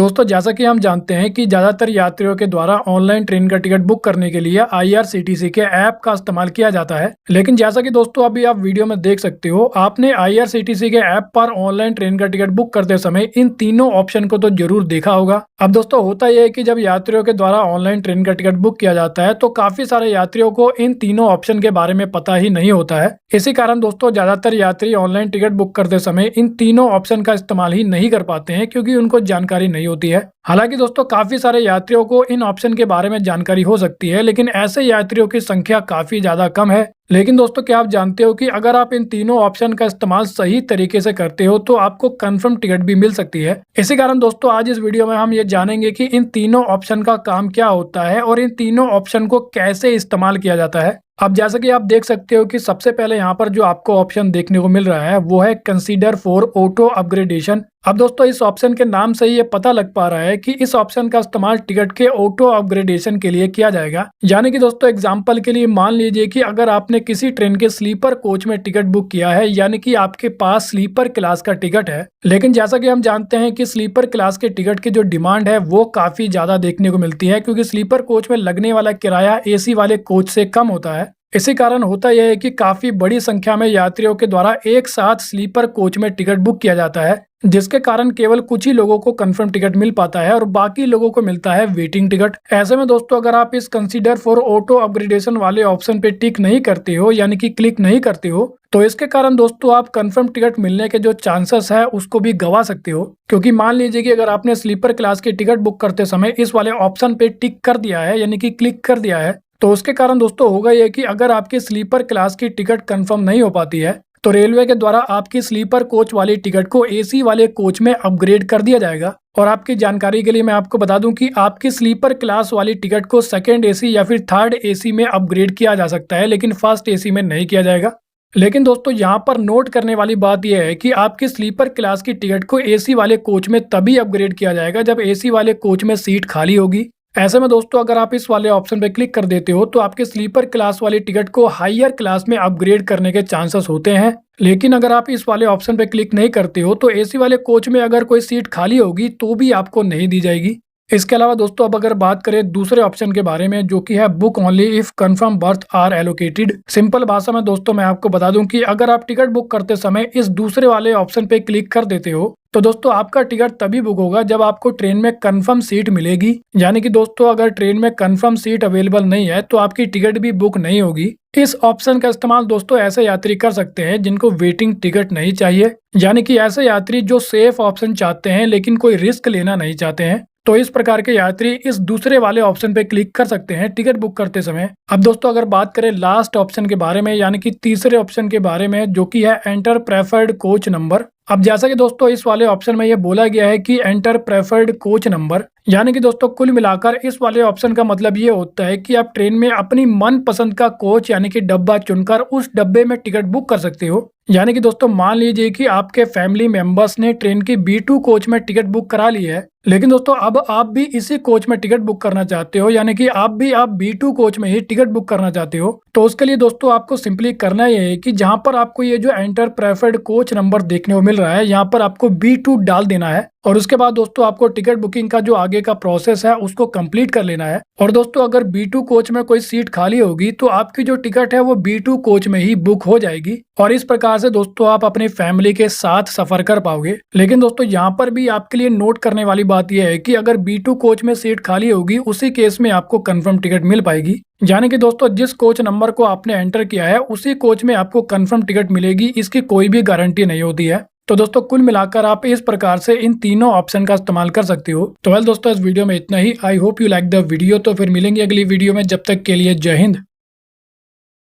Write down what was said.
दोस्तों जैसा कि हम जानते हैं कि ज़्यादातर यात्रियों के द्वारा ऑनलाइन ट्रेन का टिकट बुक करने के लिए आईआरसीटीसी के ऐप का इस्तेमाल किया जाता है। लेकिन जैसा कि दोस्तों अभी आप वीडियो में देख सकते हो, आपने आईआरसीटीसी के ऐप पर ऑनलाइन ट्रेन का टिकट बुक करते समय इन तीनों ऑप्शन को तो जरूर देखा होगा। अब दोस्तों होता यह है कि जब यात्रियों के द्वारा ऑनलाइन ट्रेन का टिकट बुक किया जाता है तो काफी सारे यात्रियों को इन तीनों ऑप्शन के बारे में पता ही नहीं होता है। इसी कारण दोस्तों ज्यादातर यात्री ऑनलाइन टिकट बुक करते समय इन तीनों ऑप्शन का इस्तेमाल ही नहीं कर पाते हैं, क्योंकि उनको जानकारी नहीं होती है। हालांकि दोस्तों काफी सारे यात्रियों को इन ऑप्शन के बारे में जानकारी हो सकती है, लेकिन ऐसे यात्रियों की संख्या काफी ज्यादा कम है। लेकिन दोस्तों क्या आप जानते हो कि अगर आप इन तीनों ऑप्शन का इस्तेमाल सही तरीके से करते हो तो आपको कंफर्म टिकट भी मिल सकती है। इसी कारण दोस्तों आज इस वीडियो में हम ये जानेंगे कि इन तीनों ऑप्शन का काम क्या होता है और इन तीनों ऑप्शन को कैसे इस्तेमाल किया जाता है। अब जैसा कि आप देख सकते हो कि सबसे पहले यहाँ पर जो आपको ऑप्शन देखने को मिल रहा है वो है कंसीडर फॉर ऑटो अपग्रेडेशन। अब दोस्तों इस ऑप्शन के नाम से ये पता लग पा रहा है कि इस ऑप्शन का इस्तेमाल टिकट के ऑटो अपग्रेडेशन के लिए किया जाएगा। यानी कि दोस्तों एग्जांपल के लिए मान लीजिए कि अगर आपने किसी ट्रेन के स्लीपर कोच में टिकट बुक किया है, यानी कि आपके पास स्लीपर क्लास का टिकट है, लेकिन जैसा कि हम जानते हैं कि स्लीपर क्लास के टिकट की जो डिमांड है वो काफी ज्यादा देखने को मिलती है, क्योंकि स्लीपर कोच में लगने वाला किराया एसी वाले कोच से कम होता है। इसी कारण होता यह है कि काफी बड़ी संख्या में यात्रियों के द्वारा एक साथ स्लीपर कोच में टिकट बुक किया जाता है, जिसके कारण केवल कुछ ही लोगों को कंफर्म टिकट मिल पाता है और बाकी लोगों को मिलता है वेटिंग टिकट। ऐसे में दोस्तों अगर आप इस कंसीडर फॉर ऑटो अपग्रेडेशन वाले ऑप्शन पे टिक नहीं करते हो, यानी कि क्लिक नहीं करते हो, तो इसके कारण दोस्तों आप कंफर्म टिकट मिलने के जो चांसेस है उसको भी गवा सकते हो। क्योंकि मान लीजिए कि अगर आपने स्लीपर क्लास की टिकट बुक करते समय इस वाले ऑप्शन पे टिक कर दिया है, यानी कि क्लिक कर दिया है, तो उसके कारण दोस्तों होगा यह कि अगर आपकी स्लीपर क्लास की टिकट कंफर्म नहीं हो पाती है तो रेलवे के द्वारा आपकी स्लीपर कोच वाली टिकट को एसी वाले कोच में अपग्रेड कर दिया जाएगा। और आपकी जानकारी के लिए मैं आपको बता दूं कि आपकी स्लीपर क्लास वाली टिकट को सेकंड एसी या फिर थर्ड एसी में अपग्रेड किया जा सकता है, लेकिन फर्स्ट एसी में नहीं किया जाएगा। लेकिन दोस्तों यहाँ पर नोट करने वाली बात यह है कि आपकी स्लीपर क्लास की टिकट को एसी वाले कोच में तभी अपग्रेड किया जाएगा जब एसी वाले कोच में सीट खाली होगी। ऐसे में दोस्तों अगर आप इस वाले ऑप्शन पे क्लिक कर देते हो तो आपके स्लीपर क्लास वाली टिकट को हायर क्लास में अपग्रेड करने के चांसेस होते हैं। लेकिन अगर आप इस वाले ऑप्शन पे क्लिक नहीं करते हो तो एसी वाले कोच में अगर कोई सीट खाली होगी तो भी आपको नहीं दी जाएगी। इसके अलावा दोस्तों अब अगर बात करें दूसरे ऑप्शन के बारे में, जो कि है book only if confirm berth are allocated. Simple भाषा में दोस्तों मैं आपको बता दूं कि अगर आप टिकट बुक करते समय इस दूसरे वाले ऑप्शन पे क्लिक कर देते हो तो दोस्तों आपका टिकट तभी बुक होगा जब आपको ट्रेन में कंफर्म सीट मिलेगी। यानी कि दोस्तों अगर ट्रेन में कंफर्म सीट अवेलेबल नहीं है तो आपकी टिकट भी बुक नहीं होगी। इस ऑप्शन का इस्तेमाल दोस्तों ऐसे यात्री कर सकते हैं जिनको वेटिंग टिकट नहीं चाहिए, यानी कि ऐसे यात्री जो सेफ ऑप्शन चाहते हैं लेकिन कोई रिस्क लेना नहीं चाहते हैं। तो इस प्रकार के यात्री इस दूसरे वाले ऑप्शन पे क्लिक कर सकते हैं टिकट बुक करते समय। अब दोस्तों अगर बात करें लास्ट ऑप्शन के बारे में, यानी कि तीसरे ऑप्शन के बारे में, जो कि है एंटर प्रेफर्ड कोच नंबर। अब जैसा कि दोस्तों इस वाले ऑप्शन में ये बोला गया है कि एंटर प्रेफर्ड कोच नंबर, यानी कि दोस्तों कुल मिलाकर इस वाले ऑप्शन का मतलब ये होता है कि आप ट्रेन में अपनी मनपसंद का कोच यानी कि डब्बा चुनकर उस डब्बे में टिकट बुक कर सकते हो। यानी कि दोस्तों मान लीजिए कि आपके फैमिली मेंबर्स ने ट्रेन की B2 कोच में टिकट बुक करा ली है, लेकिन दोस्तों अब आप भी इसी कोच में टिकट बुक करना चाहते हो, यानी कि आप B2 कोच में ही टिकट बुक करना चाहते हो। तो उसके लिए दोस्तों आपको सिंपली करना यह है कि जहां पर आपको ये जो एंटर प्रेफर्ड कोच नंबर देखने को मिल रहा है, यहाँ पर आपको B2 डाल देना है और उसके बाद दोस्तों आपको टिकट बुकिंग का जो आगे का प्रोसेस है उसको कंप्लीट कर लेना है। और दोस्तों अगर B2 कोच में कोई सीट खाली होगी तो आपकी जो टिकट है वो B2 कोच में ही बुक हो जाएगी और इस प्रकार से दोस्तों आप अपनी फैमिली के साथ सफर कर पाओगे। लेकिन दोस्तों यहाँ पर भी आपके लिए नोट करने वाली बात यह है कि अगर B2 कोच में सीट खाली होगी उसी केस में आपको कंफर्म टिकट मिल पाएगी। यानी कि दोस्तों जिस कोच नंबर को आपने एंटर किया है उसी कोच में आपको कंफर्म टिकट मिलेगी, इसकी कोई भी गारंटी नहीं होती है। तो दोस्तों कुल मिलाकर आप इस प्रकार से इन तीनों ऑप्शन का इस्तेमाल कर सकते हो। तो वेल दोस्तों इस वीडियो में इतना ही। I hope you like the video. तो फिर मिलेंगे अगली वीडियो में, जब तक के लिए जय हिंद।